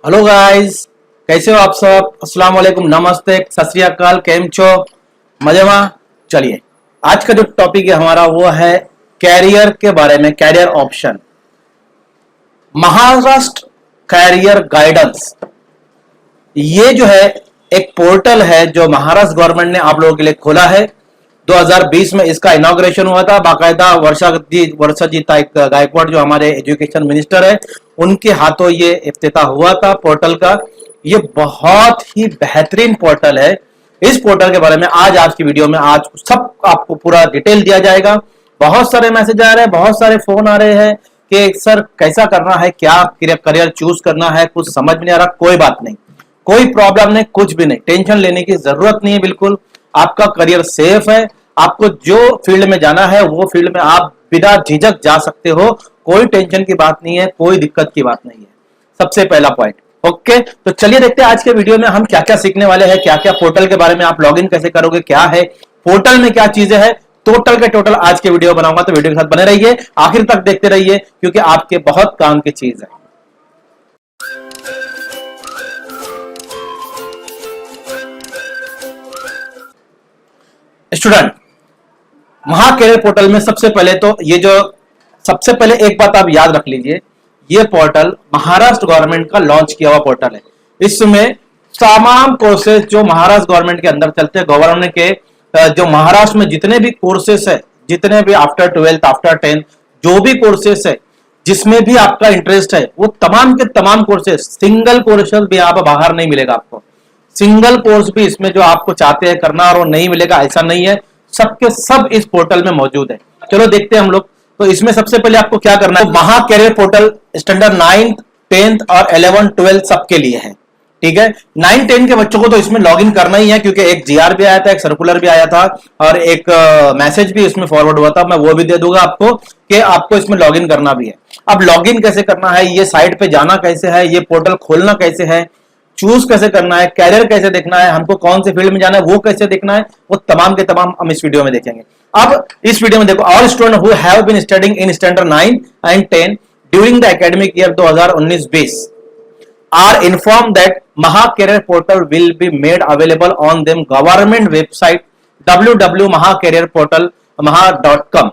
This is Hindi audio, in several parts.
हेलो गाइस, कैसे हो आप सब। अस्सलाम वालेकुम, नमस्ते, सत श्री अकाल, केम छो, मजेमा। चलिए, आज का जो टॉपिक है हमारा वो है कैरियर के बारे में, career option. Maharashtra career guidance, ये जो है एक पोर्टल है जो महाराष्ट्र गवर्नमेंट ने आप लोगों के लिए खोला है। 2020 में इसका इनॉग्रेशन हुआ था। बाकायदा वर्षा जी गायकवाड़ जो हमारे एजुकेशन मिनिस्टर है, उनके हाथों ये इफ्तिताह हुआ था पोर्टल का। ये बहुत ही बेहतरीन पोर्टल है। इस पोर्टल के बारे में आज की वीडियो में आज सब आपको पूरा डिटेल दिया जाएगा। बहुत सारे मैसेज आ रहे हैं, बहुत सारे फोन आ रहे हैं कि सर कैसा करना है, क्या करियर चूज करना है, कुछ समझ में नहीं आ रहा। कोई बात नहीं, कोई प्रॉब्लम नहीं, कुछ भी नहीं, टेंशन लेने की जरूरत नहीं है। बिल्कुल आपका करियर सेफ है। आपको जो फील्ड में जाना है वो फील्ड में आप बिना झिझक जा सकते हो। कोई टेंशन की बात नहीं है, कोई दिक्कत की बात नहीं है। सबसे पहला पॉइंट। ओके, तो चलिए देखते हैं आज के वीडियो में हम क्या क्या सीखने वाले हैं, क्या क्या पोर्टल के बारे में, आप लॉगिन कैसे करोगे, क्या है पोर्टल में, क्या चीजें हैं, टोटल के टोटल आज के वीडियो बनाऊंगा। तो वीडियो के साथ बने रहिए, आखिर तक देखते रहिए, क्योंकि आपके बहुत काम की चीज है। स्टूडेंट, महाकैरियर पोर्टल में सबसे पहले तो सबसे पहले एक बात आप याद रख लीजिए, ये पोर्टल महाराष्ट्र गवर्नमेंट का लॉन्च किया हुआ पोर्टल है। इसमें तमाम कोर्सेज जो महाराष्ट्र गवर्नमेंट के अंदर चलते हैं, गवर्नमेंट के जो महाराष्ट्र में जितने भी कोर्सेस है, जितने भी आफ्टर 12th आफ्टर 10th जो भी कोर्सेस है, जिसमें भी आपका इंटरेस्ट है, वो तमाम के तमाम कोर्सेज, सिंगल कोर्स भी यहाँ पर बाहर नहीं मिलेगा आपको। सिंगल कोर्स भी इसमें जो आपको चाहते हैं करना और वो नहीं मिलेगा, ऐसा नहीं है। सबके सब इस पोर्टल में मौजूद है। चलो देखते हैं हम लोग। तो इसमें सबसे पहले आपको क्या करना है, महा career portal standard 9th 10th और 11th 12th सबके लिए है। ठीक है, 9 10 के बच्चों को तो इसमें लॉगिन करना ही है, क्योंकि एक जीआर भी आया था, एक सर्कुलर भी आया था और एक मैसेज भी इसमें फॉरवर्ड हुआ था। मैं वो भी दे दूंगा आपको कि आपको इसमें लॉगिन करना भी है। अब लॉगिन कैसे करना है, ये साइट पे जाना कैसे है, ये पोर्टल खोलना कैसे है, चूज कैसे करना है, कैरियर कैसे देखना है, हमको कौन से फील्ड में जाना है वो कैसे देखना है, वो तमाम के तमाम हम इस वीडियो में देखेंगे। अब इस वीडियो में देखो, all student who have been studying in standard 9 and 10 during the academic year 2019-20 are informed that Maha Career Portal will be made available on them government website www.mahacareerportal.com.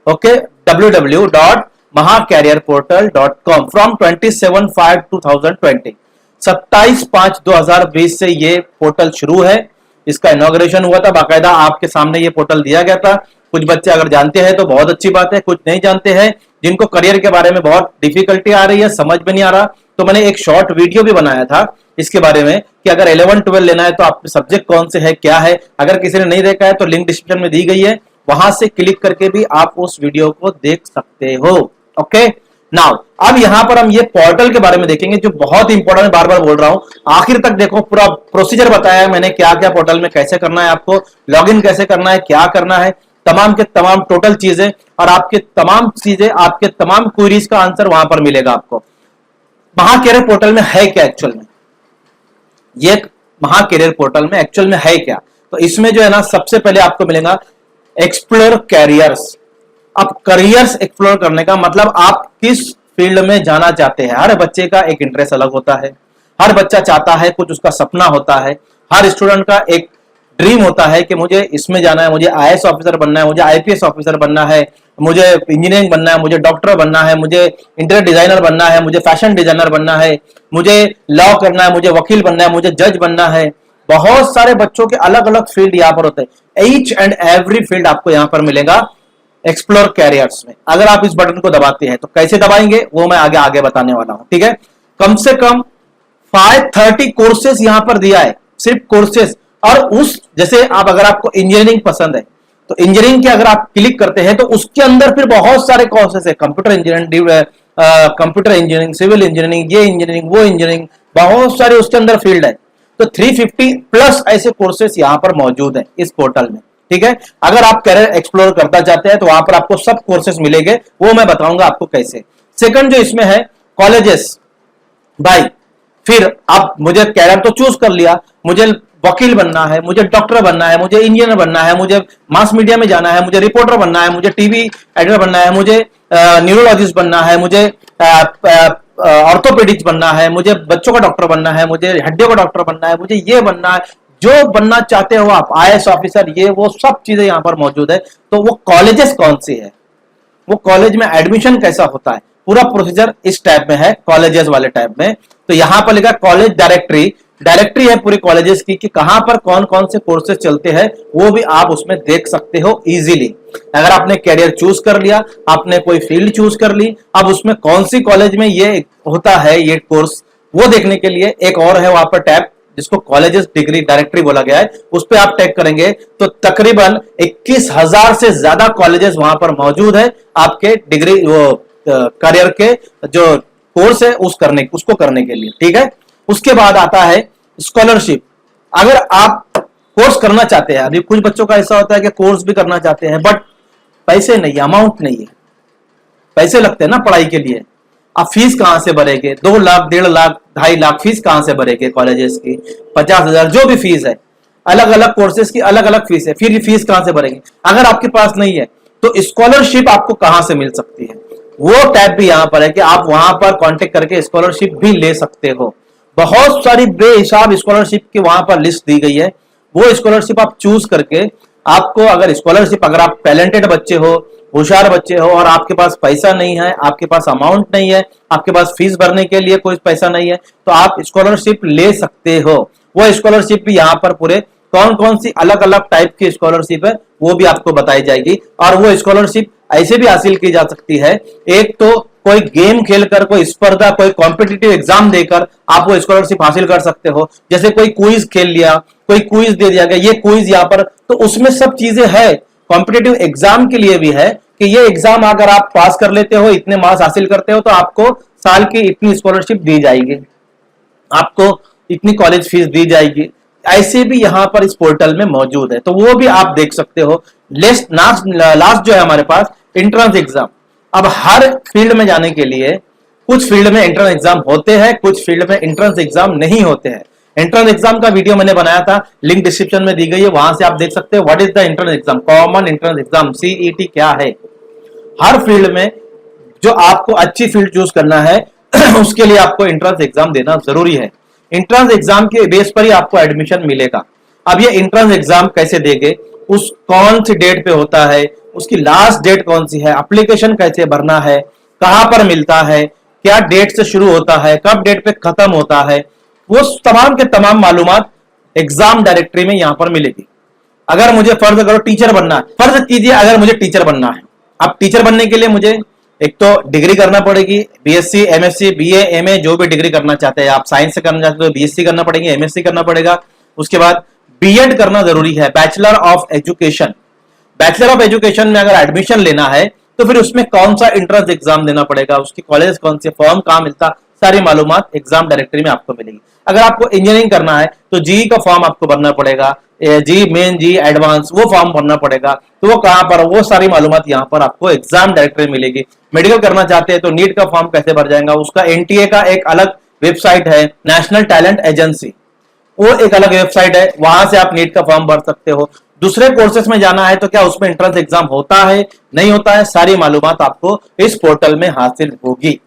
Okay, www.mahacareerportal.com from 27/5/2020, 27/5/2020 से ये पोर्टल शुरू है। इसका इनॉग्रेशन हुआ था, बाकायदा आपके सामने ये पोर्टल दिया गया था। कुछ बच्चे अगर जानते हैं तो बहुत अच्छी बात है, कुछ नहीं जानते हैं, जिनको करियर के बारे में बहुत डिफिकल्टी आ रही है, समझ में नहीं आ रहा, तो मैंने एक शॉर्ट वीडियो भी बनाया था इसके बारे में कि अगर 11 12 लेना है तो आप सब्जेक्ट कौन से है, क्या है। अगर किसी ने नहीं देखा है तो लिंक डिस्क्रिप्शन में दी गई है, वहां से क्लिक करके भी आप उस वीडियो को देख सकते हो। ओके, नाउ अब यहां पर हम ये पोर्टल के बारे में देखेंगे, जो बहुत इंपॉर्टेंट है, बार बार बोल रहा हूं, आखिर तक देखो। पूरा प्रोसीजर बताया है मैंने, क्या क्या पोर्टल में कैसे करना है, आपको लॉगिन कैसे करना है, क्या करना है, तमाम के तमाम टोटल चीजें, और आपके तमाम चीजें, आपके तमाम क्वेरीज का आंसर वहां पर मिलेगा आपको। महाकैरियर पोर्टल में है क्या एक्चुअल में, ये महाकैरियर पोर्टल में एक्चुअल में है क्या। तो इसमें जो है ना, सबसे पहले आपको मिलेगा एक्सप्लोर कैरियर्स। अब करियर्स एक्सप्लोर करने का मतलब आप किस फील्ड में जाना चाहते हैं। हर बच्चे का एक इंटरेस्ट अलग होता है, हर बच्चा चाहता है, कुछ उसका सपना होता है, हर स्टूडेंट का एक ड्रीम होता है कि मुझे इसमें जाना है, मुझे आईएएस ऑफिसर बनना है, मुझे आईपीएस ऑफिसर बनना है, मुझे इंजीनियरिंग बनना है, मुझे डॉक्टर बनना है, मुझे इंटीरियर डिजाइनर बनना है, मुझे फैशन डिजाइनर बनना है, मुझे लॉ करना है, मुझे वकील बनना है, मुझे जज बनना है। बहुत सारे बच्चों के अलग अलग फील्ड यहाँ पर होते हैं। ईच एंड एवरी फील्ड आपको यहाँ पर मिलेगा एक्सप्लोर कैरियर्स में। अगर आप इस बटन को दबाते हैं तो कैसे दबाएंगे वो मैं आगे आगे बताने वाला हूं। ठीक है, कम से कम 530 कोर्सेस यहां पर दिया है, सिर्फ कोर्सेस। और उस जैसे आप, अगर आपको इंजीनियरिंग पसंद है तो इंजीनियरिंग के अगर आप क्लिक करते हैं तो उसके अंदर फिर बहुत सारे कोर्सेस है, कंप्यूटर इंजीनियरिंग, सिविल इंजीनियरिंग, ये इंजीनियरिंग, वो इंजीनियरिंग, बहुत सारे उसके अंदर फील्ड है। तो 350 प्लस ऐसे कोर्सेस यहां पर मौजूद है इस पोर्टल में। ठीक है, अगर आप कैरियर एक्सप्लोर करना चाहते हैं तो वहां पर आपको सब कोर्सेस मिलेंगे, वो मैं बताऊंगा आपको कैसे। सेकंड जो इसमें है कॉलेजेस, भाई फिर आप, मुझे कैरियर तो चूज कर लिया, मुझे वकील बनना है, मुझे डॉक्टर बनना है, मुझे इंजीनियर बनना है, मुझे मास मीडिया में जाना है, मुझे रिपोर्टर बनना है, मुझे टीवी एडिटर बनना है, मुझे न्यूरोलॉजिस्ट बनना है, मुझे ऑर्थोपेडिक्स बनना है, मुझे बच्चों का डॉक्टर बनना है, मुझे हड्डियों का डॉक्टर बनना है, मुझे ये बनना है, जो बनना चाहते हो आप, आईएएस ऑफिसर, ये वो सब चीजें यहाँ पर मौजूद है। तो वो कॉलेजेस कौन सी है, वो कॉलेज में एडमिशन कैसा होता है, पूरा प्रोसीजर इस टाइप में है, कॉलेजेस वाले टाइप में। तो यहां पर लिखा कॉलेज डायरेक्टरी, डायरेक्टरी है पूरी कॉलेजेस की कि कहां पर कौन कौन से कोर्सेज चलते हैं, वो भी आप उसमें देख सकते हो इजीली। अगर आपने कैरियर चूज कर लिया, आपने कोई फील्ड चूज कर ली, अब उसमें कौन सी कॉलेज में ये होता है ये कोर्स, वो देखने के लिए एक और है वहां पर टैब जिसको कॉलेजेस डिग्री डायरेक्टरी बोला गया है, उस पर आप टैग करेंगे तो तकरीबन 21,000 से ज्यादा कॉलेजेस वहां पर मौजूद है आपके डिग्री वो करियर के जो कोर्स है उसको करने के लिए, ठीक है। उसके बाद आता है स्कॉलरशिप। अगर आप कोर्स करना चाहते हैं, अभी कुछ बच्चों का ऐसा होता है कि कोर्स भी करना चाहते हैं बट पैसे नहीं, अमाउंट नहीं है, पैसे लगते हैं ना पढ़ाई के लिए, आप फीस कहां से भरेंगे, 2 लाख 1.5 लाख 2.5 लाख फीस कहां से भरेंगे कॉलेजेस की, 50,000 जो भी फीस है, अलग अलग कोर्सेज की अलग अलग फीस है, फिर ये फीस कहां से भरेंगे। अगर आपके पास नहीं है तो स्कॉलरशिप आपको कहां से मिल सकती है, वो टैब भी यहां पर है कि आप वहां पर कांटेक्ट करके स्कॉलरशिप भी ले सकते हो। बहुत सारी बेहिसाब स्कॉलरशिप की वहां पर लिस्ट दी गई है, वो स्कॉलरशिप आप चूज करके, आपको अगर स्कॉलरशिप, अगर आप टैलेंटेड बच्चे हो, होशियार बच्चे हो और आपके पास पैसा नहीं है, आपके पास अमाउंट नहीं है, आपके पास फीस भरने के लिए कोई पैसा नहीं है, तो आप स्कॉलरशिप ले सकते हो। वो स्कॉलरशिप भी यहाँ पर पूरे कौन कौन सी अलग अलग टाइप की स्कॉलरशिप है वो भी आपको बताई जाएगी। और वो स्कॉलरशिप ऐसे भी हासिल की जा सकती है, एक तो कोई गेम खेलकर, कोई स्पर्धा, कोई कॉम्पिटिटिव एग्जाम देकर आप वो स्कॉलरशिप हासिल कर सकते हो। जैसे कोई क्विज खेल लिया, कोई क्विज दे दिया गया, ये क्विज यहाँ पर, तो उसमें सब चीजें है, कॉम्पिटिटिव एग्जाम के लिए भी है कि ये एग्जाम अगर आप पास कर लेते हो, इतने मार्क्स हासिल करते हो, तो आपको साल की इतनी स्कॉलरशिप दी जाएगी, आपको इतनी कॉलेज फीस दी जाएगी। ऐसे भी यहां पर इस पोर्टल में मौजूद है, तो वो भी आप देख सकते हो। लास्ट जो है हमारे पास एंट्रेंस एग्जाम। अब हर फील्ड में जाने के लिए कुछ फील्ड में एंट्रेंस एग्जाम होते हैं, कुछ फील्ड में एंट्रेंस एग्जाम नहीं होते हैं। एंट्रेंस एग्जाम का वीडियो मैंने बनाया था, लिंक डिस्क्रिप्शन में दी गई है, वहां से आप देख सकते हो what is the entrance exam, common entrance exam, CET क्या है। हर फील्ड में जो आपको अच्छी फील्ड चूज करना है उसके लिए आपको एंट्रेंस एग्जाम देना जरूरी है। एंट्रेंस एग्जाम के बेस पर ही आपको एडमिशन मिलेगा। अब ये एंट्रेंस एग्जाम कैसे देंगे, उस कौन सी डेट पे होता है, उसकी लास्ट डेट कौन सी है, एप्लीकेशन कैसे भरना है, कहां पर मिलता है, क्या डेट से शुरू होता है, कब डेट पे खत्म होता है, वो तमाम के तमाम मालूमात एग्जाम डायरेक्टरी में यहां पर मिलेगी। अगर मुझे फर्ज करो टीचर बनना है, फर्ज कीजिए अगर मुझे टीचर बनना है, अब टीचर बनने के लिए मुझे एक तो डिग्री करना पड़ेगी, बीएससी, एमएससी, बीए, एमए, जो भी डिग्री करना चाहते हैं आप, साइंस से करना चाहते हो बीएससी करना पड़ेगी, एमएससी करना पड़ेगा। उसके बाद बीएड करना जरूरी है, bachelor of education. Bachelor of education में अगर एडमिशन लेना है तो फिर उसमें कौन सा एंट्रेंस एग्जाम देना पड़ेगा, उसकी कॉलेज कौन से, फॉर्म कहां मिलता, सारी मालूमात एग्जाम डायरेक्टरी में आपको मिलेगी। अगर आपको इंजीनियरिंग करना है तो जीई का फॉर्म आपको भरना पड़ेगा, जी मेन, जी एडवांस, वो फॉर्म भरना पड़ेगा, तो वो कहां पर, वो सारी मालूमात यहाँ पर आपको एग्जाम डायरेक्टरी मिलेगी। मेडिकल करना चाहते हैं तो नीट का फॉर्म कैसे भर जाएगा, उसका एनटीए का एक अलग वेबसाइट है, नेशनल टैलेंट एजेंसी, वो एक अलग वेबसाइट है, वहां से आप नीट का फॉर्म भर सकते हो। दूसरे कोर्सेज में जाना है तो क्या उसमें एंट्रेंस एग्जाम होता है, नहीं होता है, सारी मालूमात आपको इस पोर्टल में हासिल होगी।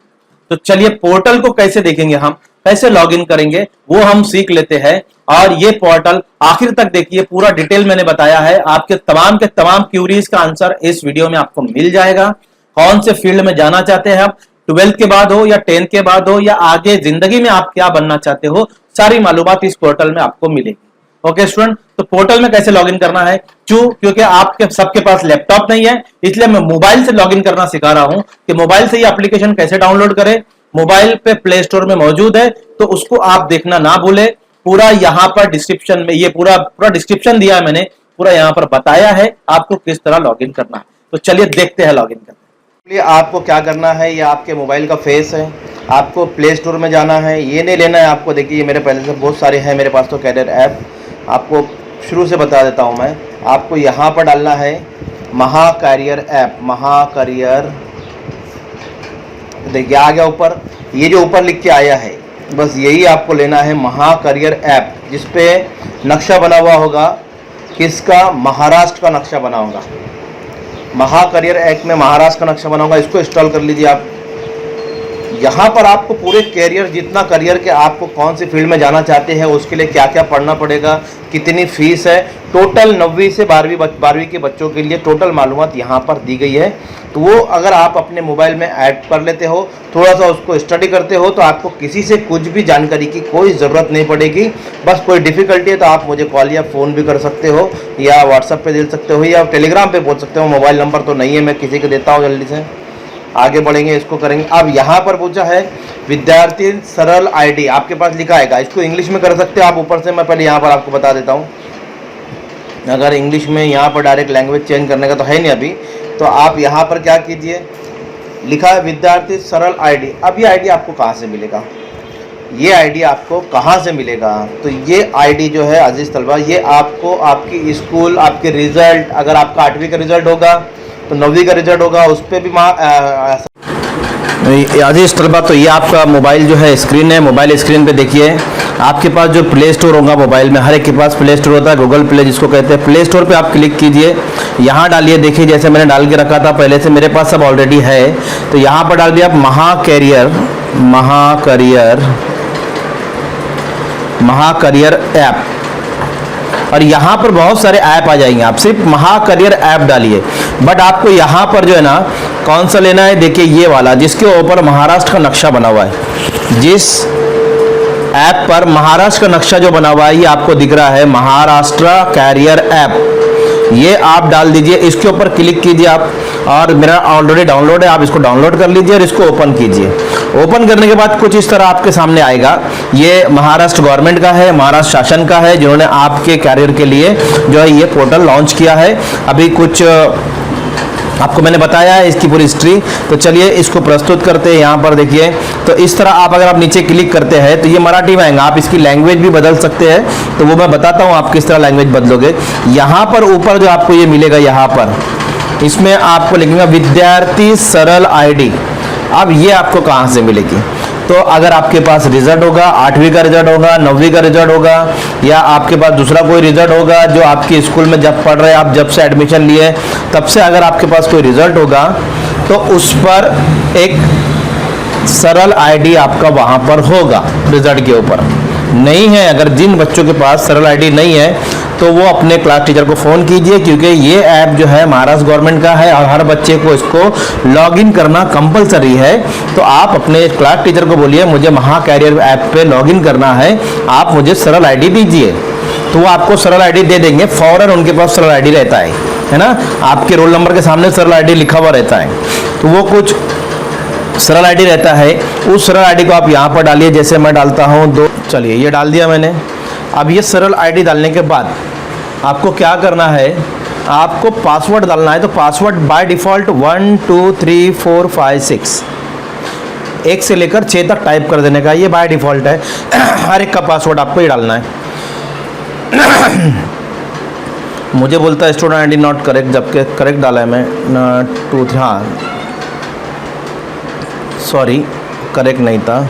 तो चलिए पोर्टल को कैसे देखेंगे, हम कैसे लॉगिन करेंगे वो हम सीख लेते हैं। और ये पोर्टल आखिर तक देखिए, पूरा डिटेल मैंने बताया है, आपके तमाम क्यूरीज का आंसर इस वीडियो में आपको मिल जाएगा। कौन से फील्ड में जाना चाहते हैं आप, 12th के बाद हो या 10th के बाद हो, या आगे जिंदगी में आप क्या बनना चाहते हो, सारी मालूमात इस पोर्टल में आपको मिलेगी। ओके स्टूडेंट, तो पोर्टल में कैसे लॉगिन करना है, क्योंकि आपके सबके पास लैपटॉप नहीं है, इसलिए मैं मोबाइल से लॉगिन करना सिखा रहा हूं कि मोबाइल से ये एप्लीकेशन कैसे डाउनलोड करें। मोबाइल पे प्ले स्टोर में मौजूद है, तो उसको आप देखना ना भूले। पूरा यहाँ पर डिस्क्रिप्शन में, ये पूरा डिस्क्रिप्शन दिया है मैंने, पूरा यहाँ पर बताया है आपको किस तरह लॉगिन करना है। तो चलिए देखते हैं लॉगिन करते हैं। आपको क्या करना है, ये आपके मोबाइल का फेस है, आपको प्ले स्टोर में जाना है, ये नहीं लेना है आपको। देखिए ये मेरे पहले से बहुत सारे हैं मेरे पास, तो कैरियर ऐप आपको शुरू से बता देता हूँ मैं। आपको यहाँ पर डालना है महाकैरियर ऐप, महाकैरियर, देखिए आ गया ऊपर, ये जो ऊपर लिख के आया है बस यही आपको लेना है, महाकैरियर ऐप, जिसपे नक्शा बना हुआ होगा, किसका, महाराष्ट्र का नक्शा बना होगा। महाकैरियर ऐप में महाराष्ट्र का नक्शा बना होगा, इसको इंस्टॉल कर लीजिए आप। यहाँ पर आपको पूरे कैरियर, जितना करियर के आपको कौन सी फील्ड में जाना चाहते हैं, उसके लिए क्या क्या पढ़ना पड़ेगा, कितनी फीस है, टोटल 9वीं से 12वीं के बच्चों के लिए टोटल मालूमात यहाँ पर दी गई है। तो वो अगर आप अपने मोबाइल में ऐड कर लेते हो, थोड़ा सा उसको स्टडी करते हो, तो आपको किसी से कुछ भी जानकारी की कोई ज़रूरत नहीं पड़ेगी। बस कोई डिफ़िकल्टी है तो आप मुझे कॉल या फ़ोन भी कर सकते हो, या व्हाट्सएप पे दे सकते हो, या टेलीग्राम पे पूछ सकते हो। मोबाइल नंबर तो नहीं है, मैं किसी को देता हूँ। जल्दी से आगे बढ़ेंगे, इसको करेंगे। अब यहाँ पर पूछा है विद्यार्थी सरल आईडी, आपके पास लिखा आएगा, इसको इंग्लिश में कर सकते हो आप ऊपर से। मैं पहले यहाँ पर आपको बता देता हूँ, अगर इंग्लिश में यहाँ पर डायरेक्ट लैंग्वेज चेंज करने का तो है नहीं अभी, तो आप यहाँ पर क्या कीजिए, लिखा है विद्यार्थी सरल आईडी। अब ये आईडी आपको कहाँ से मिलेगा, ये आईडी आपको कहाँ से मिलेगा? तो ये आईडी जो है अजीज़ तलबा, ये आपको आपकी स्कूल, आपके रिज़ल्ट, अगर आपका 8वीं का रिज़ल्ट होगा तो 9वीं का रिज़ल्ट होगा, उस पर भी अजीज़ तलबा, तो ये आपका मोबाइल जो है स्क्रीन है, मोबाइल स्क्रीन पे देखिए आपके पास जो प्ले स्टोर होगा मोबाइल में, हर एक के पास प्ले स्टोर होता है, गूगल प्ले जिसको कहते हैं। प्ले स्टोर पे आप क्लिक कीजिए, यहाँ डालिए, देखिए जैसे मैंने डाल के रखा था पहले से, मेरे पास सब ऑलरेडी है। तो यहाँ पर डाल दिया आप महाकरियर ऐप, और यहाँ पर बहुत सारे ऐप आ जाएंगे। आप सिर्फ महाकरियर ऐप डालिए, बट आपको यहाँ पर जो है ना कौन सा लेना है, देखिए ये वाला जिसके ऊपर महाराष्ट्र का नक्शा बना हुआ है। जिस ऐप पर महाराष्ट्र का नक्शा जो बना हुआ है, ये आपको दिख रहा है महाराष्ट्र कैरियर ऐप, ये आप डाल दीजिए। इसके ऊपर क्लिक कीजिए आप, और मेरा ऑलरेडी डाउनलोड है, आप इसको डाउनलोड कर लीजिए और इसको ओपन कीजिए। ओपन करने के बाद कुछ इस तरह आपके सामने आएगा। ये महाराष्ट्र गवर्नमेंट का है, महाराष्ट्र शासन का है, जिन्होंने आपके कैरियर के लिए जो है ये पोर्टल लॉन्च किया है। अभी कुछ आपको मैंने बताया है इसकी पूरी हिस्ट्री। तो चलिए इसको प्रस्तुत करते हैं। यहाँ पर देखिए, तो इस तरह आप अगर आप नीचे क्लिक करते हैं तो ये मराठी में आएगा। आप इसकी लैंग्वेज भी बदल सकते हैं, तो वो मैं बताता हूँ आप किस तरह लैंग्वेज बदलोगे। यहाँ पर ऊपर जो आपको ये मिलेगा, यहाँ पर इसमें आपको लिखेगा विद्यार्थी सरल आईडी। अब ये आपको कहाँ से मिलेगी? तो अगर आपके पास रिजल्ट होगा, 8वीं का रिजल्ट होगा, 9वीं का रिजल्ट होगा, या आपके पास दूसरा कोई रिजल्ट होगा जो आपके स्कूल में जब पढ़ रहे हैं, आप जब से एडमिशन लिए तब से अगर आपके पास कोई रिजल्ट होगा, तो उस पर एक सरल आईडी आपका वहाँ पर होगा रिजल्ट के ऊपर। नहीं है, अगर जिन बच्चों के पास सरल आईडी नहीं है तो वो अपने क्लास टीचर को फ़ोन कीजिए, क्योंकि ये ऐप जो है महाराष्ट्र गवर्नमेंट का है और हर बच्चे को इसको लॉगिन करना कंपलसरी है। तो आप अपने क्लास टीचर को बोलिए मुझे महाकैरियर ऐप पे लॉगिन करना है, आप मुझे सरल आईडी दीजिए, तो वो आपको सरल आईडी दे देंगे। फ़ौरन उनके पास सरल आईडी रहता है ना, आपके रोल नंबर के सामने सरल आईडी लिखा हुआ रहता है, तो वो कुछ सरल आईडी रहता है। उस सरल आईडी को आप यहाँ पर डालिए, जैसे मैं डालता हूँ चलिए ये डाल दिया मैंने। अब ये सरल आईडी डालने के बाद आपको क्या करना है, आपको पासवर्ड डालना है। तो पासवर्ड बाय डिफ़ॉल्ट 1 2 3 4 5 6 1 से लेकर 6 तक टाइप कर देने का, ये बाय डिफ़ॉल्ट है। हर एक का पासवर्ड आपको ये डालना है। मुझे बोलता है स्टूडेंट आईडी नॉट करेक्ट, जबकि करेक्ट डाला है मैं 2 3, हाँ सॉरी करेक्ट नहीं था।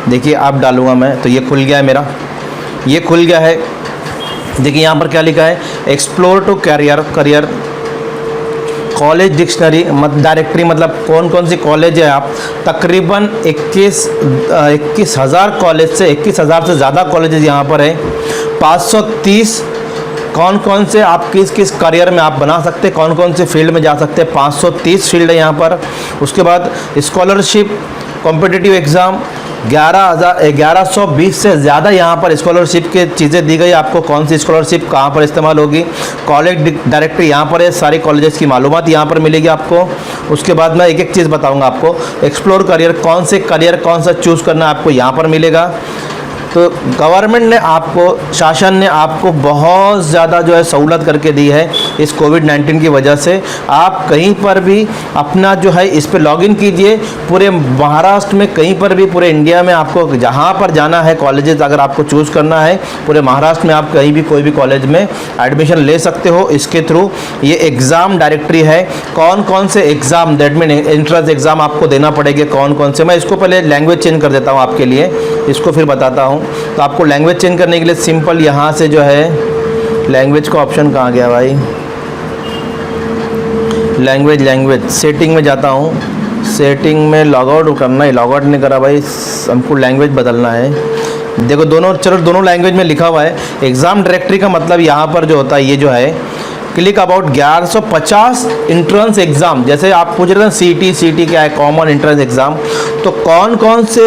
देखिए अब डालूँगा मैं, तो ये खुल गया है मेरा, ये खुल गया है। देखिए यहाँ पर क्या लिखा है, explore to career college dictionary directory, मतलब कौन कौन सी कॉलेज है। आप तकरीबन 21,000 कॉलेज से 21,000 से ज़्यादा कॉलेजेस यहाँ पर है। 530 कौन कौन से आप किस किस करियर में आप बना सकते हैं, कौन कौन से फील्ड में जा सकते हैं, 530 फील्ड है यहाँ पर। उसके बाद स्कॉलरशिप, कॉम्पिटिटिव एग्ज़ाम 1120 से ज़्यादा यहाँ पर स्कॉलरशिप के चीज़ें दी गई। आपको कौन सी स्कॉलरशिप कहाँ पर इस्तेमाल होगी, कॉलेज डायरेक्टरी यहाँ पर है, सारे कॉलेजेस की मालूमात यहाँ पर मिलेगी आपको। उसके बाद मैं एक एक चीज़ बताऊँगा आपको। एक्सप्लोर करियर, कौन से करियर कौन सा चूज़ करना है आपको यहाँ पर मिलेगा। तो गवर्नमेंट ने आपको, शासन ने आपको बहुत ज़्यादा जो है सहूलत करके दी है इस कोविड-19 की वजह से। आप कहीं पर भी अपना जो है इस पर लॉगिन कीजिए। पूरे महाराष्ट्र में कहीं पर भी, पूरे इंडिया में आपको जहाँ पर जाना है कॉलेजेस अगर आपको चूज़ करना है, पूरे महाराष्ट्र में आप कहीं भी कोई भी कॉलेज में एडमिशन ले सकते हो इसके थ्रू। ये एग्ज़ाम डायरेक्टरी है, कौन कौन से exam, that mean entrance exam आपको देना पड़ेगा, कौन कौन से। मैं इसको पहले लैंग्वेज चेंज कर देता हूँ आपके लिए, इसको फिर बताता हूँ। तो आपको लैंग्वेज चेंज करने के लिए सिंपल यहाँ से जो है लैंग्वेज का ऑप्शन कहाँ गया भाई, लैंग्वेज सेटिंग में जाता हूँ। सेटिंग में लॉग आउट करना है, लॉग आउट नहीं करा भाई, हमको लैंग्वेज बदलना है। देखो दोनों, चलो दोनों लैंग्वेज में लिखा हुआ है। एग्ज़ाम डायरेक्टरी का मतलब यहाँ पर जो होता है ये जो है क्लिक अबाउट 1150 इंट्रेंस एग्ज़ाम। जैसे आप पूछ रहे थे सीटी क्या है, कॉमन इंट्रेंस एग्ज़ाम, तो कौन कौन से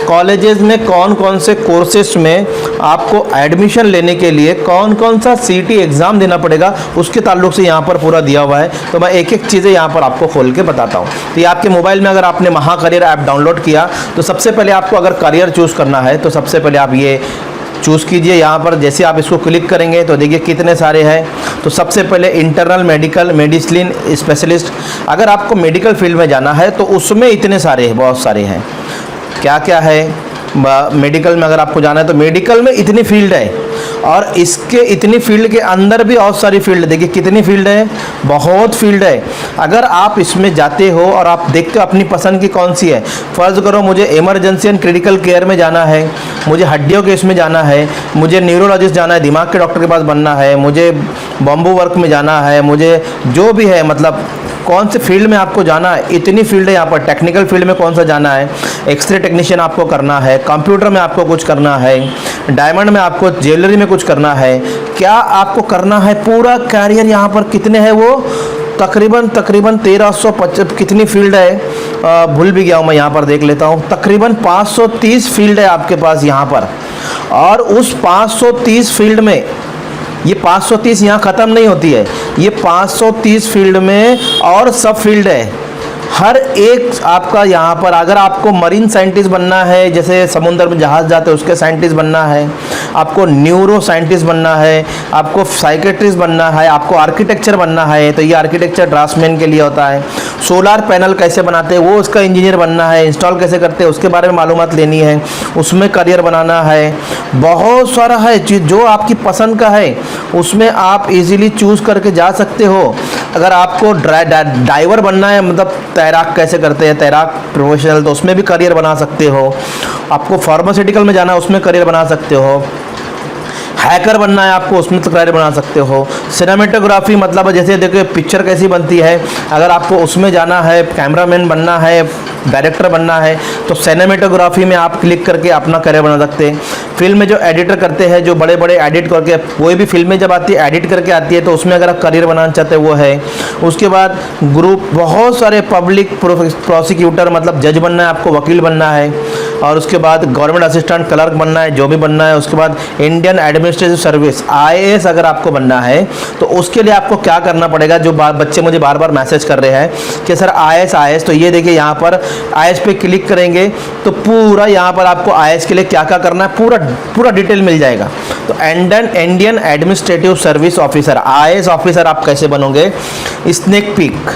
कॉलेजेस में कौन कौन से कोर्सेज में आपको एडमिशन लेने के लिए कौन कौन सा सीटी एग्ज़ाम देना पड़ेगा उसके ताल्लुक से यहाँ पर पूरा दिया हुआ है। तो मैं एक एक चीज़ें यहाँ पर आपको खोल के बताता हूँ। तो ये आपके मोबाइल में अगर आपने महाकरियर ऐप डाउनलोड किया तो सबसे पहले आपको अगर करियर चूज़ करना है तो सबसे पहले आप ये चूज़ कीजिए। यहाँ पर जैसे आप इसको क्लिक करेंगे तो देखिए कितने सारे हैं। तो सबसे पहले इंटरनल मेडिकल मेडिसिन स्पेशलिस्ट, अगर आपको मेडिकल फील्ड में जाना है तो उसमें इतने सारे हैं, बहुत सारे हैं। क्या क्या है मेडिकल में, अगर आपको जाना है तो मेडिकल में इतनी फील्ड है और इसके इतनी फील्ड के अंदर भी बहुत सारी फील्ड, देखिए कितनी फील्ड है, बहुत फील्ड है। अगर आप इसमें जाते हो और आप देखते हो अपनी पसंद की कौन सी है, फ़र्ज़ करो मुझे इमरजेंसी एंड क्रिटिकल केयर में जाना है, मुझे हड्डियों के इसमें जाना है, मुझे न्यूरोलॉजिस्ट जाना है, दिमाग के डॉक्टर के पास बनना है, मुझे बॉम्बू वर्क में जाना है, मुझे जो भी है, मतलब कौन से फील्ड में आपको जाना है, इतनी फील्ड है यहाँ पर। टेक्निकल फील्ड में कौन सा जाना है, एक्सरे टेक्नीशियन आपको करना है, कंप्यूटर में आपको कुछ करना है, डायमंड में आपको ज्वेलरी में कुछ करना है, क्या आपको करना है, पूरा कैरियर यहाँ पर कितने हैं वो तकरीबन 1350 कितनी फील्ड है, भूल भी गया हूँ मैं, यहाँ पर देख लेता हूँ। तकरीबन 530 फील्ड है आपके पास यहाँ पर। और उस 530 फील्ड में ये 530 यहाँ ख़त्म नहीं होती है, ये 530 फील्ड में और सब फील्ड है। हर एक आपका यहाँ पर, अगर आपको मरीन साइंटिस्ट बनना है, जैसे समुद्र में जहाज़ जाते हैं उसके साइंटिस्ट बनना है, आपको न्यूरो साइंटिस्ट बनना है, आपको साइकेट्रिस्ट बनना है, आपको आर्किटेक्चर बनना है, तो ये आर्किटेक्चर ड्राफ्ट्समैन के लिए होता है। सोलार पैनल कैसे बनाते हैं वो उसका इंजीनियर बनना है, इंस्टॉल कैसे करते हैं उसके बारे में मालूमात लेनी है, उसमें करियर बनाना है। बहुत सारा है चीज़, जो आपकी पसंद का है उसमें आप इजीली चूज़ करके जा सकते हो। अगर आपको डाइवर बनना है, मतलब तैराक कैसे करते हैं, तैराक प्रोफेशनल, तो उसमें भी करियर बना सकते हो। आपको फार्मास्यूटिकल में जाना है उसमें करियर बना सकते हो। हैकर बनना है आपको उसमें तो करियर बना सकते हो। सिनेमेटोग्राफी मतलब जैसे देखो पिक्चर कैसी बनती है, अगर आपको उसमें जाना है, कैमरामैन बनना है, डायरेक्टर बनना है, तो सिनेमेटोग्राफी में आप क्लिक करके अपना करियर बना सकते हैं। फिल्म में जो एडिटर करते हैं, जो बड़े बड़े एडिट करके, कोई भी फिल्में जब आती है एडिट करके आती है, तो उसमें अगर आप करियर बनाना चाहते हैं वो है। उसके बाद ग्रुप, बहुत सारे पब्लिक प्रोसिक्यूटर मतलब जज बनना है आपको, वकील बनना है। और उसके बाद गवर्नमेंट असिस्टेंट, क्लर्क बनना है, जो भी बनना है। उसके बाद इंडियन एडमिनिस्ट्रेटिव सर्विस IAS अगर आपको बनना है तो उसके लिए आपको क्या करना पड़ेगा, जो बच्चे मुझे बार बार मैसेज कर रहे हैं कि सर IAS, तो ये देखिए यहाँ पर IAS पे क्लिक करेंगे तो पूरा यहाँ पर आपको IAS के लिए क्या क्या करना है पूरा डिटेल मिल जाएगा। तो Indian administrative service officer, IAS officer आप कैसे बनोगे। स्नेक पीक,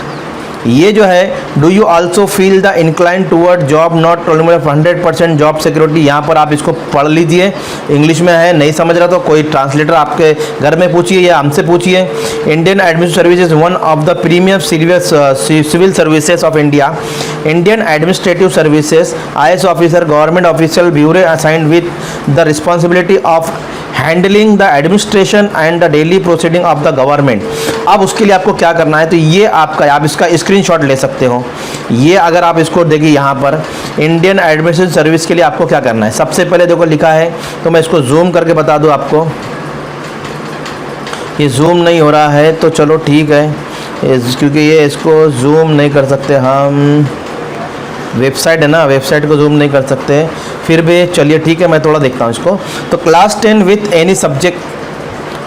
ये जो है, do you also feel the incline toward job not 100% job security, यहाँ पर आप इसको पढ़ लीजिए, इंग्लिश में है, नहीं समझ रहा तो कोई ट्रांसलेटर आपके घर में पूछिए या हमसे पूछिए। Indian administrative service is one of the premium civil services of India. Indian administrative services IAS officer, government official bureau assigned with the responsibility of handling the administration and the daily proceeding of the government. अब उसके लिए आपको क्या करना है, तो ये आपका, आप इसका स्क्रीनशॉट ले सकते हो। ये अगर आप इसको देखिए यहाँ पर इंडियन एडमिनिस्ट्रेटिव सर्विस के लिए आपको क्या करना है, सबसे पहले देखो लिखा है, तो मैं इसको जूम करके बता दूँ आपको। ये जूम नहीं हो रहा है तो चलो ठीक है, क्योंकि ये इसको जूम नहीं कर सकते हम, वेबसाइट है ना, वेबसाइट को जूम नहीं कर सकते, फिर भी चलिए ठीक है, मैं थोड़ा देखता हूँ इसको। तो क्लास 10 विथ एनी सब्जेक्ट,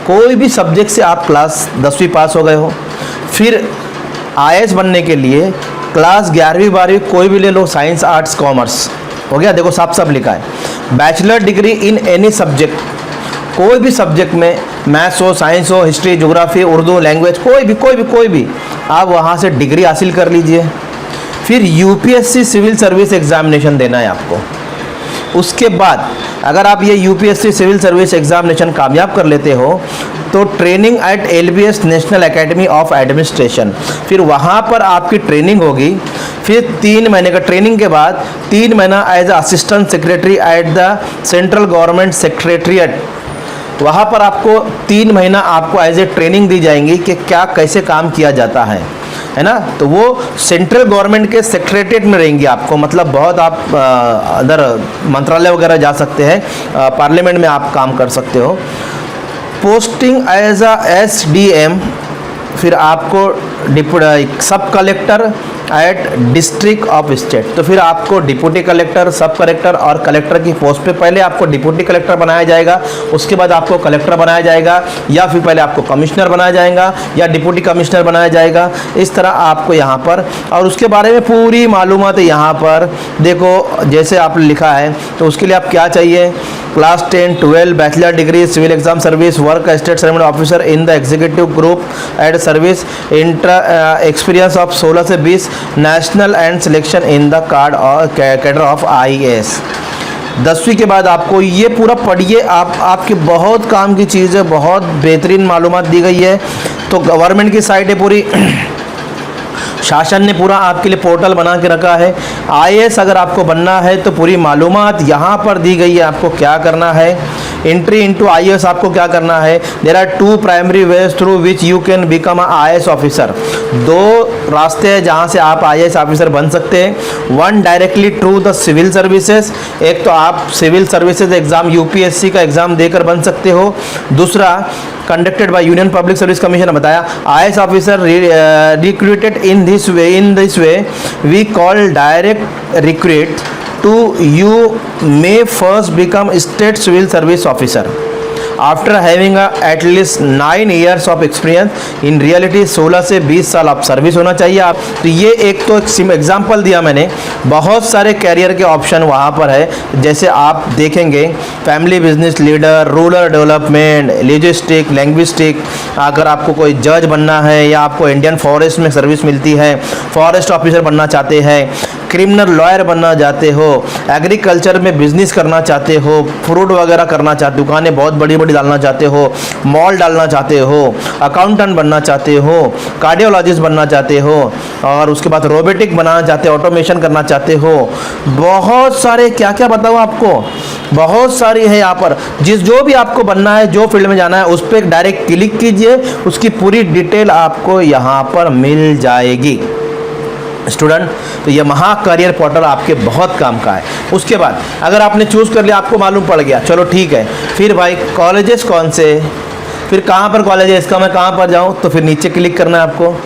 कोई भी सब्जेक्ट से आप क्लास 10वीं पास हो गए हो। फिर IAS बनने के लिए क्लास 11वीं 12वीं कोई भी ले लो, साइंस आर्ट्स कॉमर्स हो गया, देखो साफ साफ लिखा है। Bachelor degree in any subject, कोई भी सब्जेक्ट में, मैथ्स हो, साइंस हो, हिस्ट्री, ज्योग्राफी, उर्दू लैंग्वेज, कोई भी आप वहाँ से डिग्री हासिल कर लीजिए। फिर UPSC सिविल सर्विस एग्जामिनेशन देना है आपको। उसके बाद अगर आप ये UPSC सिविल सर्विस एग्जामिनेशन कामयाब कर लेते हो तो training at LBS national academy of administration, फिर वहाँ पर आपकी ट्रेनिंग होगी। फिर 3 महीने का ट्रेनिंग के बाद 3 महीना as assistant secretary at the central government secretariat, वहाँ पर आपको 3 महीना आपको एज ए ट्रेनिंग दी जाएंगी कि क्या कैसे काम किया जाता है। है ना, तो वो सेंट्रल गवर्नमेंट के सेक्रेटरीट में रहेंगी आपको, मतलब बहुत आप अदर मंत्रालय वगैरह जा सकते हैं, पार्लियामेंट में आप काम कर सकते हो। पोस्टिंग एज अ SDM, फिर आपको सब collector at district of state, तो फिर आपको डिप्टी कलेक्टर, सब कलेक्टर और कलेक्टर की पोस्ट पे पहले आपको डिप्टी कलेक्टर बनाया जाएगा, उसके बाद आपको कलेक्टर बनाया जाएगा, या फिर पहले आपको कमिश्नर बनाया जाएगा या डिप्टी कमिश्नर बनाया जाएगा, इस तरह आपको यहाँ पर। और उसके बारे में पूरी मालूमात है यहाँ पर देखो, जैसे आपने लिखा है तो उसके लिए आप क्या चाहिए, class 10, 12, bachelor degree, civil exam service, work estate service officer in the executive group at service, experience of 16 से 20, national and selection in the card और कैडर ऑफ IAS। 10वीं के बाद आपको ये पूरा पढ़िए, आपके बहुत काम की चीज़ है, बहुत बेहतरीन मालूमात दी गई है। तो गवर्नमेंट की साइट है पूरी, शासन ने पूरा आपके लिए पोर्टल बना के रखा है। IAS अगर आपको बनना है तो पूरी मालूमात यहाँ पर दी गई है, आपको क्या करना है। एंट्री इनटू IAS आपको क्या करना है, there are 2 primary ways through which you can become a IAS officer. 2 रास्ते हैं जहाँ से आप IAS ऑफिसर बन सकते हैं। 1 directly through the civil services, एक तो आप सिविल सर्विसेज एग्जाम UPSC का एग्जाम देकर बन सकते हो। दूसरा conducted by Union Public Service Commission ने बताया, IAS officer recruited in this way we call direct recruit to you may first become state civil service officer after having at least 9 years of experience in reality 16 से 20 साल आप सर्विस होना चाहिए आप। तो ये एक तो एग्जाम्पल दिया मैंने, बहुत सारे कैरियर के ऑप्शन वहाँ पर है, जैसे आप देखेंगे family business leader, rural development, logistic, linguistic, अगर आपको कोई जज बनना है या आपको इंडियन फॉरेस्ट में सर्विस मिलती है, फॉरेस्ट ऑफिसर बनना चाहते हैं, क्रिमिनल लॉयर बनना चाहते हो, एग्रीकल्चर में बिजनेस करना चाहते हो, फ्रूट वगैरह करना चाहते हो, दुकानें बहुत बड़ी बड़ी डालना चाहते हो, मॉल डालना चाहते हो, अकाउंटेंट बनना चाहते हो, कार्डियोलॉजिस्ट बनना चाहते हो, और उसके बाद रोबोटिक बनाना चाहते हो, ऑटोमेशन करना चाहते हो, बहुत सारे क्या क्या बताओ आपको, बहुत सारी है यहाँ पर। जो भी आपको बनना है, जो फील्ड में जाना है, उस पर डायरेक्ट क्लिक कीजिए, उसकी पूरी डिटेल आपको यहाँ पर मिल जाएगी स्टूडेंट। तो ये महा करियर पोर्टल आपके बहुत काम का है। उसके बाद अगर आपने चूज़ कर लिया, आपको मालूम पड़ गया, चलो ठीक है, फिर भाई कॉलेजेस कौन से, फिर कहाँ पर कॉलेज है, इसका मैं कहाँ पर जाऊँ, तो फिर नीचे क्लिक करना है आपको,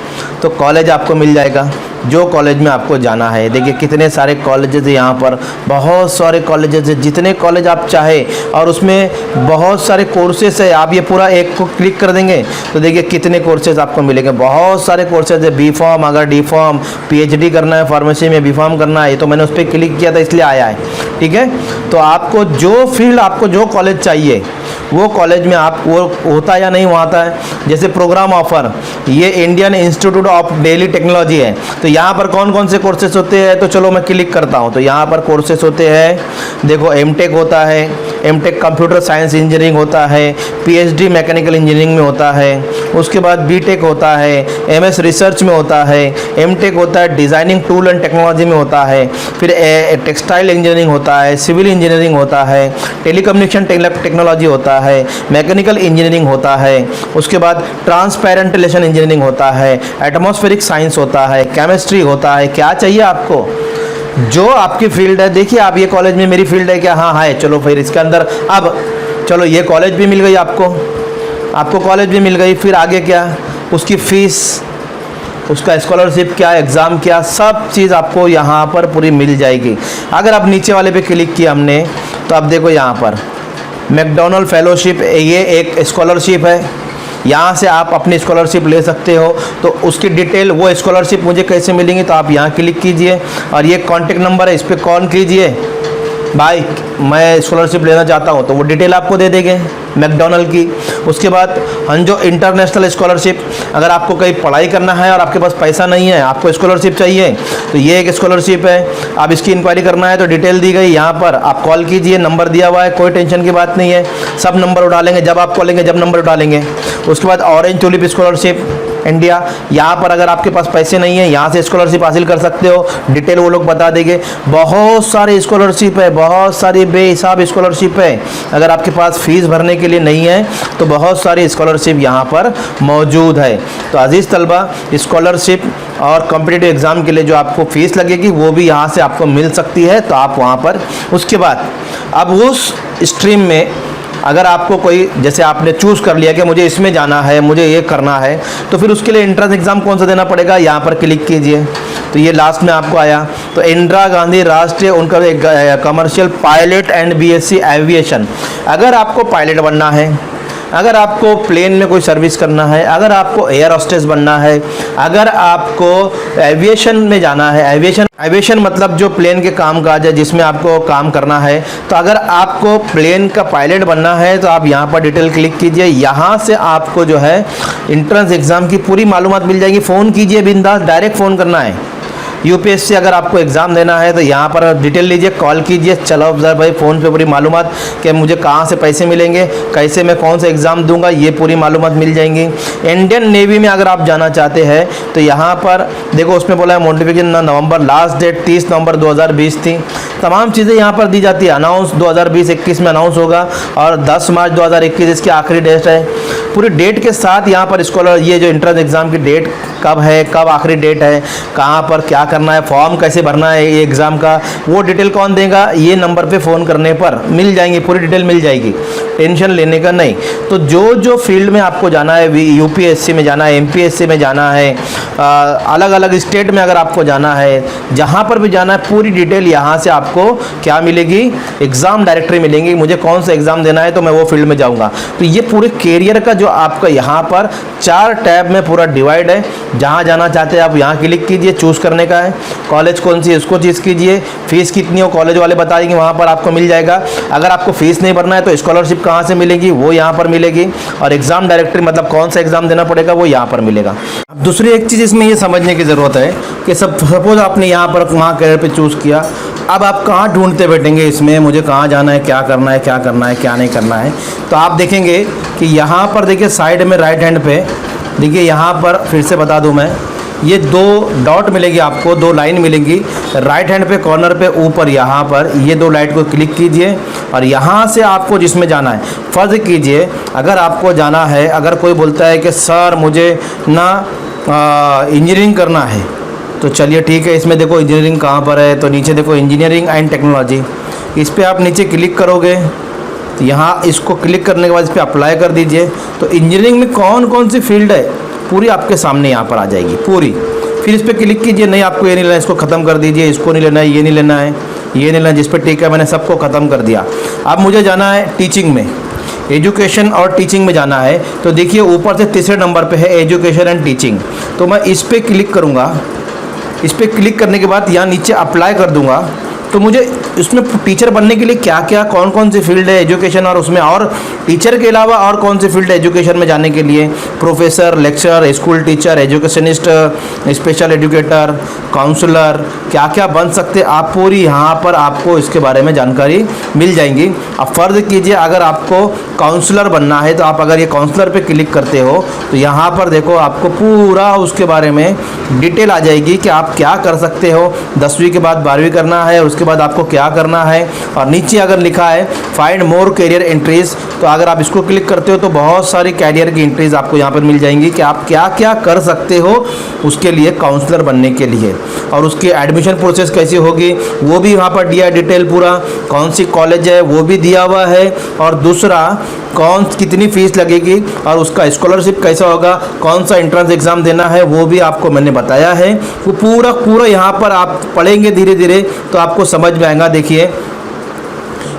तो कॉलेज आपको मिल जाएगा जो कॉलेज में आपको जाना है। देखिए कितने सारे कॉलेजेस हैं यहाँ पर, बहुत सारे कॉलेजेस हैं, जितने कॉलेज आप चाहे, और उसमें बहुत सारे कोर्सेस है। आप ये पूरा एक को क्लिक कर देंगे तो देखिए कितने कोर्सेज आपको मिलेंगे, बहुत सारे कोर्सेज है। B.Pharm, अगर D.Pharm, PhD करना है, फार्मेसी में B.Pharm करना है, तो मैंने उस पर क्लिक किया था इसलिए आया है, ठीक है। तो आपको जो फील्ड, आपको जो कॉलेज चाहिए वो कॉलेज में आप वो होता है या नहीं होता है। जैसे प्रोग्राम ऑफर, ये Indian institute of daily technology है, तो यहाँ पर कौन कौन से कोर्सेस होते हैं, तो चलो मैं क्लिक करता हूँ। तो यहाँ पर कोर्सेस होते हैं, देखो M.Tech होता है, M.Tech कंप्यूटर साइंस इंजीनियरिंग होता है, PhD मैकेनिकल इंजीनियरिंग में होता है, उसके बाद B.Tech होता है, MS रिसर्च में होता है, M.Tech होता है डिज़ाइनिंग टूल एंड टेक्नोलॉजी में होता है, फिर टेक्सटाइल इंजीनियरिंग होता है, सिविल इंजीनियरिंग होता है, टेलीकम्युनिकेशन टेक्नोलॉजी होता है, मैकेनिकल इंजीनियरिंग होता है, उसके बाद ट्रांसपेरेंट रिलेशन इंजीनियरिंग होता है, एटमॉस्फेरिक साइंस होता है, केमिस्ट्री होता है। क्या चाहिए आपको, जो आपकी फील्ड है। देखिए आप ये कॉलेज में मेरी फील्ड है क्या, हाँ है, चलो फिर इसके अंदर, अब चलो ये कॉलेज भी मिल गई आपको कॉलेज भी मिल गई। फिर आगे क्या, उसकी फ़ीस, उसका स्कॉलरशिप क्या, एग्ज़ाम क्या, सब चीज़ आपको यहाँ पर पूरी मिल जाएगी। अगर आप नीचे वाले पे क्लिक किया हमने, तो आप देखो यहाँ पर मैकडॉनल्ड फेलोशिप, ये एक स्कॉलरशिप है, यहाँ से आप अपनी स्कॉलरशिप ले सकते हो। तो उसकी डिटेल, वो स्कॉलरशिप मुझे कैसे मिलेंगी, तो आप यहाँ क्लिक कीजिए, और ये कॉन्टेक्ट नंबर है, इस पर कॉल कीजिए, भाई मैं स्कॉलरशिप लेना चाहता हूँ, तो वो डिटेल आपको दे देंगे मैकडॉनल्ड की। उसके बाद हंजो इंटरनेशनल स्कॉलरशिप, अगर आपको कहीं पढ़ाई करना है और आपके पास पैसा नहीं है, आपको स्कॉलरशिप चाहिए, तो ये एक स्कॉलरशिप है। आप इसकी इंक्वायरी करना है तो डिटेल दी गई यहाँ पर, आप कॉल कीजिए, नंबर दिया हुआ है, कोई टेंशन की बात नहीं है, सब नंबर उठा लेंगे जब आप कॉलेंगे, जब नंबर उठा लेंगे। उसके बाद ऑरेंज टूलिप स्कॉलरशिप, इंडिया। यहाँ पर अगर आपके पास पैसे नहीं है, यहाँ से स्कॉलरशिप हासिल कर सकते हो, डिटेल वो लोग बता देंगे। बहुत सारी स्कॉलरशिप है, बहुत सारी बेहिसाब स्कॉलरशिप है। अगर आपके पास फीस भरने के लिए नहीं है तो बहुत सारी स्कॉलरशिप यहाँ पर मौजूद है। तो अजीज़ तलबा, स्कॉलरशिप और कॉम्पिटिटिव एग्ज़ाम के लिए जो आपको फीस लगेगी वो भी यहाँ से आपको मिल सकती है, तो आप वहाँ पर उसके बाद अब उस स्ट्रीम में अगर आपको कोई, जैसे आपने चूज़ कर लिया कि मुझे इसमें जाना है, मुझे ये करना है, तो फिर उसके लिए एंट्रेंस एग्ज़ाम कौन सा देना पड़ेगा, यहाँ पर क्लिक कीजिए तो ये लास्ट में आपको आया। तो इंदिरा गांधी राष्ट्रीय उनका commercial pilot and BSc aviation. अगर आपको पायलट बनना है, अगर आपको प्लेन में कोई सर्विस करना है, अगर आपको एयर होस्टेस बनना है, अगर आपको एविएशन में जाना है, एविएशन मतलब जो प्लेन के काम काज है जिसमें आपको काम करना है, तो अगर आपको प्लेन का पायलट बनना है तो आप यहाँ पर डिटेल क्लिक कीजिए। यहाँ से आपको जो है इंट्रेंस एग्ज़ाम की पूरी मालूमात मिल जाएगी। फ़ोन कीजिए बिंदास, डायरेक्ट फ़ोन करना है। यूपीएससी अगर आपको एग्ज़ाम देना है तो यहाँ पर डिटेल लीजिए, कॉल कीजिए, चलो अफजर भाई फ़ोन पे पूरी मालूमात कि मुझे कहाँ से पैसे मिलेंगे, कैसे मैं कौन सा एग्ज़ाम दूंगा, ये पूरी मालूमात मिल जाएंगी। इंडियन नेवी में अगर आप जाना चाहते हैं तो यहाँ पर देखो उसमें बोला है नोटिफिकेशन नवंबर, लास्ट डेट 30 नवंबर 2020 थी। तमाम चीज़ें यहाँ पर दी जाती है। अनाउंस 2020-21 में अनाउंस होगा और 10 मार्च 2021 इसकी आखिरी डेट है। पूरी डेट के साथ यहाँ पर स्कॉलर ये जो इंट्रेंस एग्ज़ाम की डेट कब है, कब आखिरी डेट है, कहाँ पर क्या करना है, फॉर्म कैसे भरना है ये एग्ज़ाम का, वो डिटेल कौन देगा, ये नंबर पे फ़ोन करने पर मिल जाएंगी, पूरी डिटेल मिल जाएगी, टेंशन लेने का नहीं। तो जो जो फील्ड में आपको जाना है, यूपीएससी में जाना है, एमपीएससी में जाना है, अलग अलग स्टेट में अगर आपको जाना है, जहाँ पर भी जाना है, पूरी डिटेल यहाँ से आपको क्या मिलेगी, एग्ज़ाम डायरेक्टरी मिलेंगी। मुझे कौन सा एग्ज़ाम देना है तो मैं वो फील्ड में जाऊँगा। तो ये पूरे कैरियर का जो आपका यहाँ पर 4 टैब में पूरा डिवाइड है। जहाँ जाना चाहते हैं आप यहाँ क्लिक कीजिए, चूज़ करने का है, कॉलेज कौन सी इसको चीज़ कीजिए, फीस कितनी हो कॉलेज वाले बताएंगे, वहाँ पर आपको मिल जाएगा। अगर आपको फीस नहीं भरना है तो स्कॉलरशिप कहाँ से मिलेगी वो यहाँ पर मिलेगी, और एग्ज़ाम डायरेक्टरी मतलब कौन सा एग्ज़ाम देना पड़ेगा वो यहाँ पर मिलेगा। दूसरी एक चीज़ इसमें ये समझने की ज़रूरत है कि सपोज आपने यहाँ पर वहाँ कैरियर पे चूज़ किया, अब आप कहाँ ढूंढते बैठेंगे इसमें मुझे कहाँ जाना है, क्या करना है, क्या करना है, क्या नहीं करना है। तो आप देखेंगे कि यहाँ पर देखिए साइड में राइट हैंड पे देखिए, यहाँ पर फिर से बता दूँ मैं, ये 2 डॉट मिलेगी आपको, 2 लाइन मिलेंगी राइट हैंड पे कॉर्नर पे ऊपर। यहाँ पर ये 2 लाइट को क्लिक कीजिए और यहाँ से आपको जिसमें जाना है, फ़र्ज़ कीजिए अगर आपको जाना है, अगर कोई बोलता है कि सर मुझे ना इंजीनियरिंग करना है, तो चलिए ठीक है, इसमें देखो इंजीनियरिंग कहाँ पर है, तो नीचे देखो इंजीनियरिंग एंड टेक्नोलॉजी, इस पर आप नीचे क्लिक करोगे तो यहाँ इसको क्लिक करने के बाद इस पर अप्लाई कर दीजिए। तो इंजीनियरिंग में कौन कौन सी फील्ड है पूरी आपके सामने यहाँ पर आ जाएगी पूरी। फिर इस पर क्लिक कीजिए, नहीं आपको ये नहीं लेना, इसको ख़त्म कर दीजिए, इसको नहीं लेना है, ये नहीं लेना है, ये नहीं लेना, जिस पर ठीक है मैंने सबको ख़त्म कर दिया। अब मुझे जाना है टीचिंग में, एजुकेशन और टीचिंग में जाना है। तो देखिए ऊपर से तीसरे नंबर पे है एजुकेशन एंड टीचिंग, तो मैं इस पर क्लिक करूँगा। इस पर क्लिक करने के बाद यहाँ नीचे अप्लाई कर दूँगा। तो मुझे इसमें टीचर बनने के लिए क्या क्या कौन कौन सी फील्ड है एजुकेशन, और उसमें और टीचर के अलावा और कौन सी फील्ड है एजुकेशन में जाने के लिए, professor, lecturer, school teacher, educationist, special educator, counsellor, क्या क्या बन सकते आप पूरी यहाँ पर आपको इसके बारे में जानकारी मिल जाएंगी। अब फ़र्ज़ कीजिए अगर आपको काउंसलर बनना है तो आप अगर ये काउंसलर पे क्लिक करते हो तो यहाँ पर देखो आपको पूरा उसके बारे में डिटेल आ जाएगी कि आप क्या कर सकते हो। 10वीं के बाद 12वीं करना है, उसके बाद आपको क्या करना है, और नीचे अगर लिखा है फाइंड मोर कैरियर एंट्रीज, तो अगर आप इसको क्लिक करते हो तो बहुत सारी कैरियर की एंट्रीज आपको यहाँ पर मिल जाएंगी कि आप क्या क्या कर सकते हो उसके लिए काउंसलर बनने के लिए, और उसकी एडमिशन प्रोसेस कैसी होगी वो भी वहाँ पर दिया है डिटेल पूरा, कौन सी कॉलेज है वो भी दिया हुआ है, और दूसरा कितनी फ़ीस लगेगी और उसका स्कॉलरशिप कैसा होगा, कौन सा एंट्रेंस एग्ज़ाम देना है वो भी आपको मैंने बताया है। वो पूरा यहाँ पर आप पढ़ेंगे धीरे धीरे तो आपको समझ में आएगा। देखिए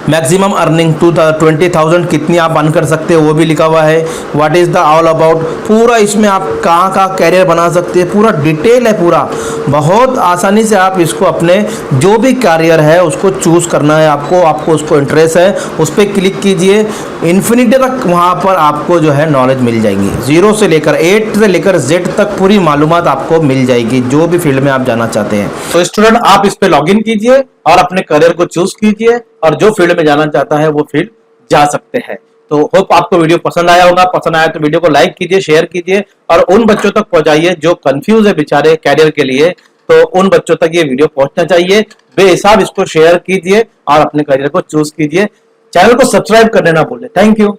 मैक्सिमम अर्निंग 20,000 कितनी आप अर्न कर सकते हो वो भी लिखा हुआ है। What is the all about, पूरा इसमें आप कहाँ कहाँ कैरियर बना सकते हैं, पूरा डिटेल है पूरा। बहुत आसानी से आप इसको अपने जो भी कैरियर है उसको चूज़ करना है आपको उसको इंटरेस्ट है उस पर क्लिक कीजिए। इन्फिनिटी तक वहाँ पर आपको जो है नॉलेज मिल जाएगी, 0 से लेकर 8 से लेकर Z तक पूरी मालूमात आपको मिल जाएगी जो भी फील्ड में आप जाना चाहते हैं। तो स्टूडेंट आप इस पे लॉगिन कीजिए और अपने करियर को चूज कीजिए और जो फील्ड में जाना चाहता है वो फील्ड जा सकते हैं। तो होप आपको वीडियो पसंद आया होगा। पसंद आया तो वीडियो को लाइक कीजिए, शेयर कीजिए और उन बच्चों तक पहुंचाइए जो कंफ्यूज है बेचारे कैरियर के लिए। तो उन बच्चों तक ये वीडियो पहुंचना चाहिए। बेहिसाब इसको शेयर कीजिए और अपने करियर को चूज कीजिए। चैनल को सब्सक्राइब करने ना भूलें। Thank you.